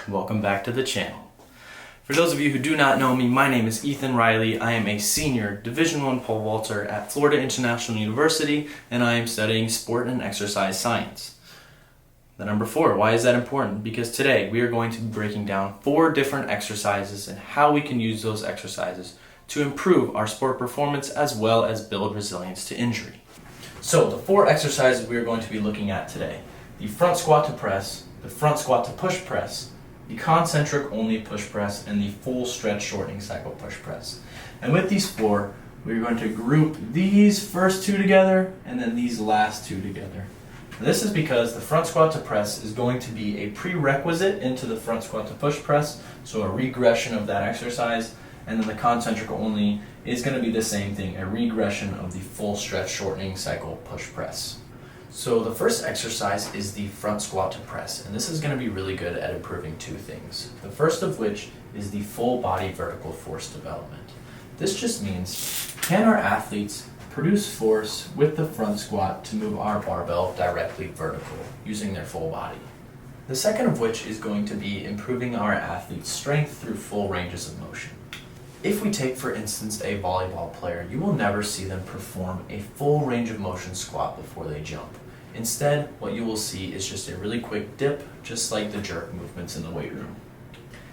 Welcome back to the channel. For those of you who do not know me, my name is Ethan Riley. I am a senior Division I pole vaulter at Florida International University, and I am studying sport and exercise science. The number 4, why is that important? Because today we are going to be breaking down 4 different exercises and how we can use those exercises to improve our sport performance as well as build resilience to injury. So the 4 exercises we are going to be looking at today: the front squat to press, the front squat to push press, the concentric-only push press, and the full stretch-shortening cycle push press. And with these 4, we're going to group these first 2 together and then these last 2 together. And this is because the front squat to press is going to be a prerequisite into the front squat to push press, so a regression of that exercise, and then the concentric-only is going to be the same thing, a regression of the full stretch-shortening cycle push press. So the first exercise is the front squat to press, and this is going to be really good at improving 2 things. The first of which is the full body vertical force development. This just means, can our athletes produce force with the front squat to move our barbell directly vertical using their full body? The second of which is going to be improving our athletes' strength through full ranges of motion. If we take, for instance, a volleyball player, you will never see them perform a full range of motion squat before they jump. Instead, what you will see is just a really quick dip, just like the jerk movements in the weight room.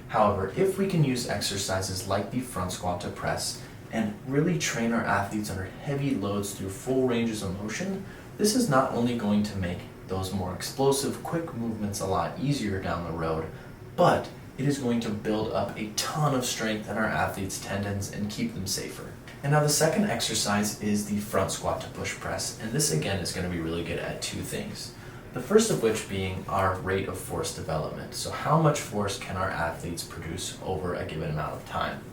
However, if we can use exercises like the front squat to press and really train our athletes under heavy loads through full ranges of motion, this is not only going to make those more explosive, quick movements a lot easier down the road, but it is going to build up a ton of strength in our athletes' tendons and keep them safer. And now the second exercise is the front squat to push press, and this again is going to be really good at 2 things. The first of which being our rate of force development. So how much force can our athletes produce over a given amount of time?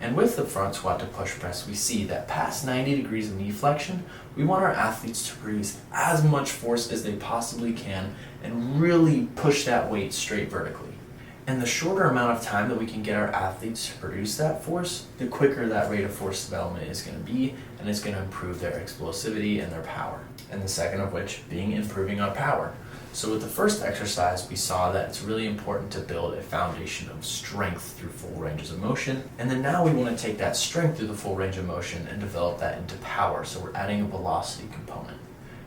And with the front squat to push press, we see that past 90 degrees of knee flexion, we want our athletes to produce as much force as they possibly can and really push that weight straight vertically. And the shorter amount of time that we can get our athletes to produce that force, the quicker that rate of force development is going to be, and it's going to improve their explosivity and their power. And the second of which being improving our power. So with the first exercise, we saw that it's really important to build a foundation of strength through full ranges of motion. And then now we want to take that strength through the full range of motion and develop that into power. So we're adding a velocity component.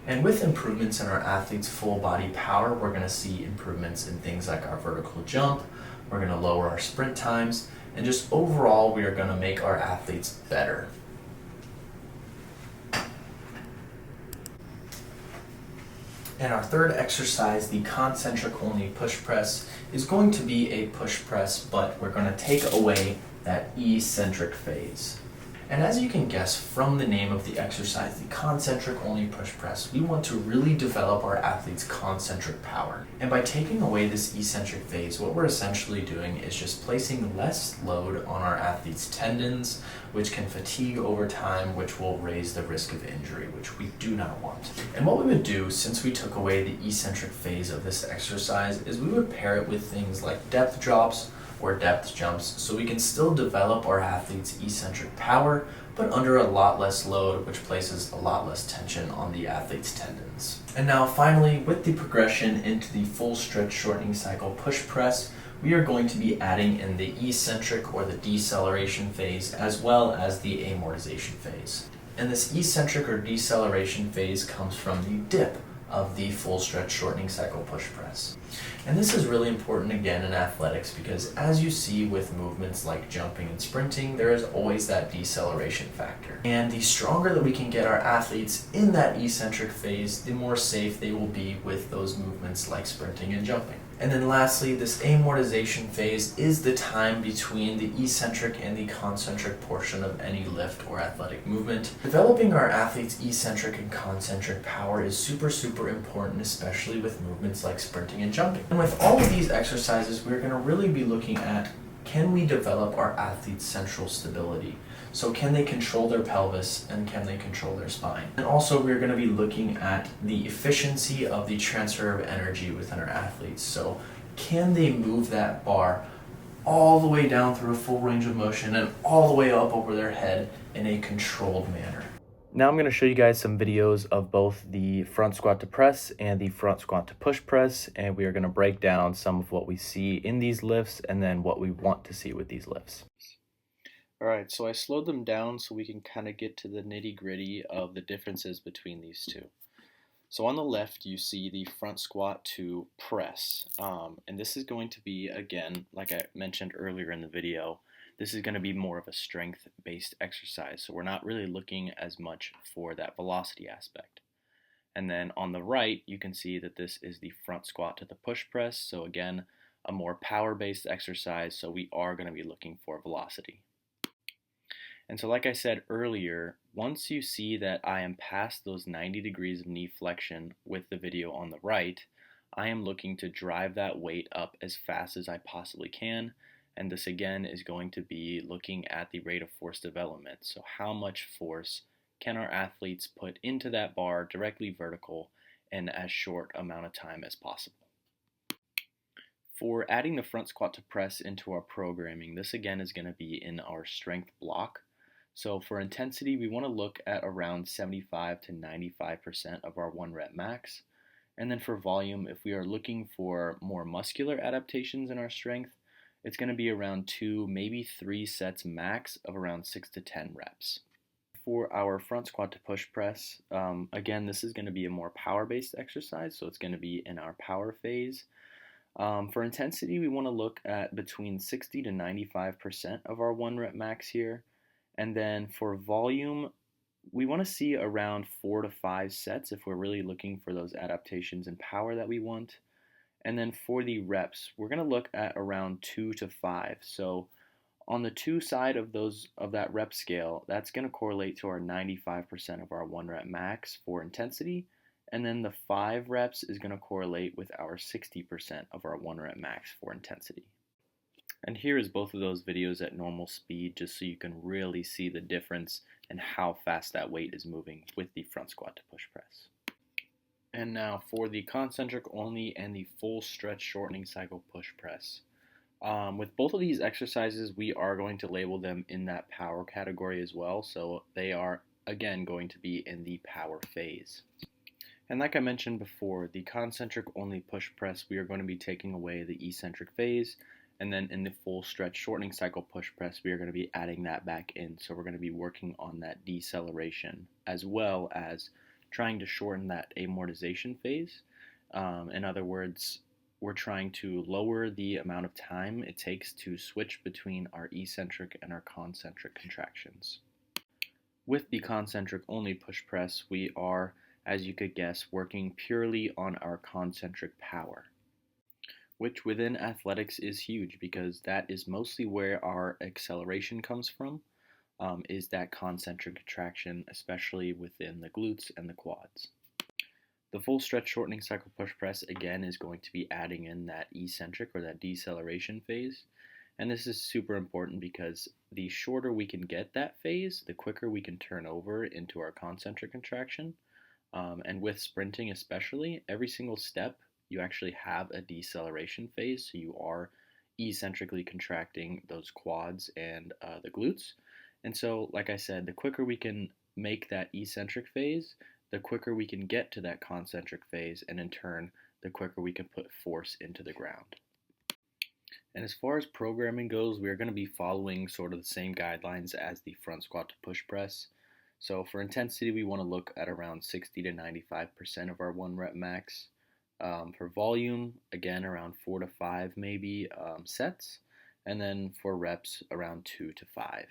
And with improvements in our athletes' full body power, we're going to see improvements in things like our vertical jump, we're going to lower our sprint times, and just overall we are going to make our athletes better. And our third exercise, the concentric-only push press, is going to be a push press, but we're going to take away that eccentric phase. And as you can guess from the name of the exercise, the concentric-only push press, we want to really develop our athletes' concentric power. And by taking away this eccentric phase, what we're essentially doing is just placing less load on our athletes' tendons, which can fatigue over time, which will raise the risk of injury, which we do not want. And what we would do, since we took away the eccentric phase of this exercise, is we would pair it with things like depth drops or depth jumps, so we can still develop our athletes' eccentric power, but under a lot less load, which places a lot less tension on the athlete's tendons. And now finally, with the progression into the full stretch shortening cycle push press, we are going to be adding in the eccentric or the deceleration phase, as well as the amortization phase. And this eccentric or deceleration phase comes from the dip of the full stretch shortening cycle push press. And this is really important again in athletics because as you see with movements like jumping and sprinting, there is always that deceleration factor. And the stronger that we can get our athletes in that eccentric phase, the more safe they will be with those movements like sprinting and jumping. And then lastly, this amortization phase is the time between the eccentric and the concentric portion of any lift or athletic movement. Developing our athletes' eccentric and concentric power is super important, especially with movements like sprinting and jumping. And with all of these exercises, we're going to really be looking at, can we develop our athletes' central stability? So can they control their pelvis and can they control their spine? And also we're going to be looking at the efficiency of the transfer of energy within our athletes. So can they move that bar all the way down through a full range of motion and all the way up over their head in a controlled manner? Now I'm going to show you guys some videos of both the front squat to press and the front squat to push press, and we are going to break down some of what we see in these lifts and then what we want to see with these lifts. Alright, so I slowed them down so we can kind of get to the nitty-gritty of the differences between these two. So on the left you see the front squat to press, and this is going to be, again, like I mentioned earlier in the video, this is going to be more of a strength-based exercise, so we're not really looking as much for that velocity aspect. And then on the right, you can see that this is the front squat to the push press, so again, a more power-based exercise, so we are going to be looking for velocity. And so like I said earlier, once you see that I am past those 90 degrees of knee flexion with the video on the right, I am looking to drive that weight up as fast as I possibly can. And this again is going to be looking at the rate of force development. So how much force can our athletes put into that bar directly vertical in as short amount of time as possible. For adding the front squat to press into our programming, this again is going to be in our strength block. So for intensity, we want to look at around 75 to 95% of our 1 rep max. And then for volume, if we are looking for more muscular adaptations in our strength, it's going to be around 2, maybe 3 sets max of around 6 to 10 reps. For our front squat to push press, again, this is going to be a more power-based exercise, so it's going to be in our power phase. For intensity, we want to look at between 60 to 95% of our 1 rep max here. And then for volume, we want to see around 4 to 5 sets if we're really looking for those adaptations and power that we want. And then for the reps, we're going to look at around 2 to 5. So on the 2 side of that rep scale, that's going to correlate to our 95% of our 1 rep max for intensity. And then the 5 reps is going to correlate with our 60% of our 1 rep max for intensity. And here is both of those videos at normal speed, just so you can really see the difference and how fast that weight is moving with the front squat to push press. And now for the concentric only and the full stretch shortening cycle push press. With both of these exercises, we are going to label them in that power category as well, so they are again going to be in the power phase. And like I mentioned before, the concentric only push press, we are going to be taking away the eccentric phase. And then in the full stretch shortening cycle push press, we are going to be adding that back in. So we're going to be working on that deceleration as well as trying to shorten that amortization phase. In other words, we're trying to lower the amount of time it takes to switch between our eccentric and our concentric contractions. With the concentric only push press, we are, as you could guess, working purely on our concentric power, which within athletics is huge because that is mostly where our acceleration comes from, is that concentric contraction, especially within the glutes and the quads. The full stretch shortening cycle push press again is going to be adding in that eccentric or that deceleration phase. And this is super important because the shorter we can get that phase, the quicker we can turn over into our concentric contraction. And with sprinting especially, every single step you actually have a deceleration phase, so you are eccentrically contracting those quads and the glutes. And so, like I said, the quicker we can make that eccentric phase, the quicker we can get to that concentric phase, and in turn, the quicker we can put force into the ground. And as far as programming goes, we are going to be following sort of the same guidelines as the front squat to push press. So for intensity, we want to look at around 60 to 95% of our 1 rep max. For volume, again, around 4 to 5 maybe sets. And then for reps, around 2 to 5.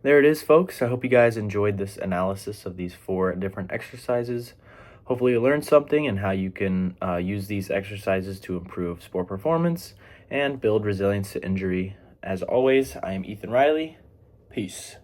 There it is, folks. I hope you guys enjoyed this analysis of these 4 different exercises. Hopefully you learned something and how you can use these exercises to improve sport performance and build resilience to injury. As always, I am Ethan Riley. Peace.